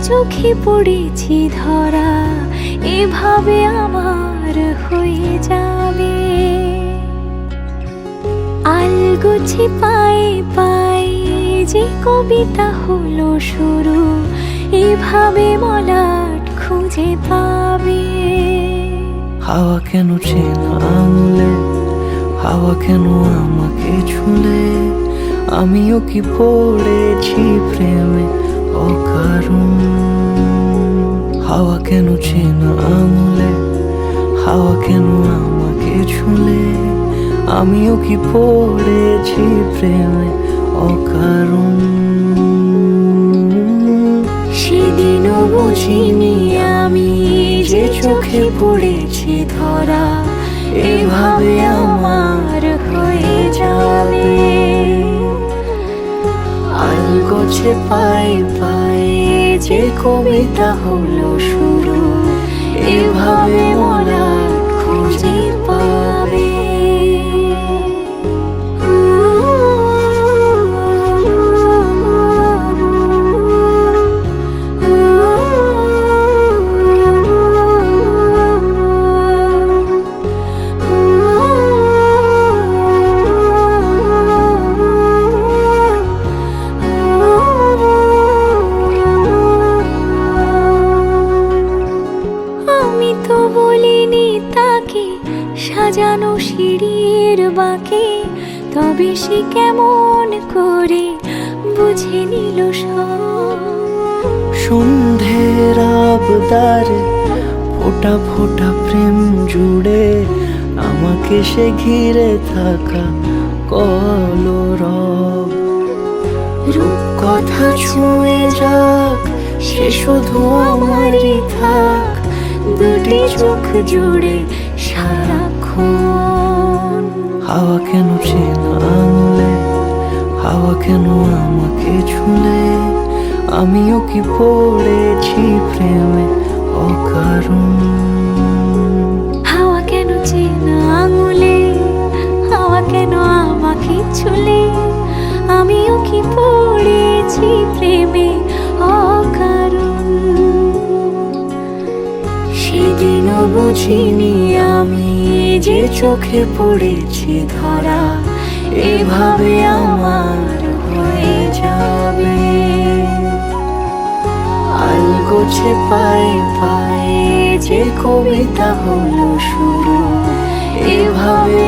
চোখে পড়েছি ধরা, এভাবে আমার হয়ে যাবে। আলগোছে পায়ে পায়ে যে কবিতা হলো শুরু, এভাবে মলাট খুঁজে পাবে। হাওয়া কেন চেনা আঙুলে, হাওয়া কেন আমাকে ছুলে, আমিও কি পড়েছি প্রেমে অকারণ। হাওয়া কেন চেনা আঙুলে, হাওয়া কেন আমাকে ছুলে, আমিও কি পড়েছি প্রেমে অকারণ। সেদিনও বুঝিনি আমি যে চোখে পড়েছি ধরা, এভাবে আমার হয়ে যাবে। আলগোছে পায়ে পায়ে যে কবিতা হলো শুরু, এভাবে মলাট খুঁজে পাবে। আমি তো বলিনি তাকে সাজানো সিঁড়ির বাঁকে, তবে সে কেমন করে বুঝে নিল সব। সন্ধ্যের আবদারে ফোটা ফোটা প্রেম জুড়ে, আমাকে সে ঘিরে থাকা কলরব। রূপকথা ছুঁয়ে যাক, সে শুধু আমারই থাক, দুটি চোখ জুড়ে সারাক্ষণ। হাওয়া কেন চেনা আঙুলে, হাওয়া কেন আমাকে ছুলে, আমিও কি পড়েছি প্রেমে অকারণ। হাওয়া কেন চেনা আঙুলে, হাওয়া কেন আমাকে ছুলে, আমিও কি পড়েছি প্রেমে অকারণ। সেদিনও বুঝিনি আমি যে চোখে পড়েছি ধরা, এভাবে আমার হয়ে যাবে। আলগোছে পায়ে পায়ে যে কবিতা হলো শুরু, এভাবে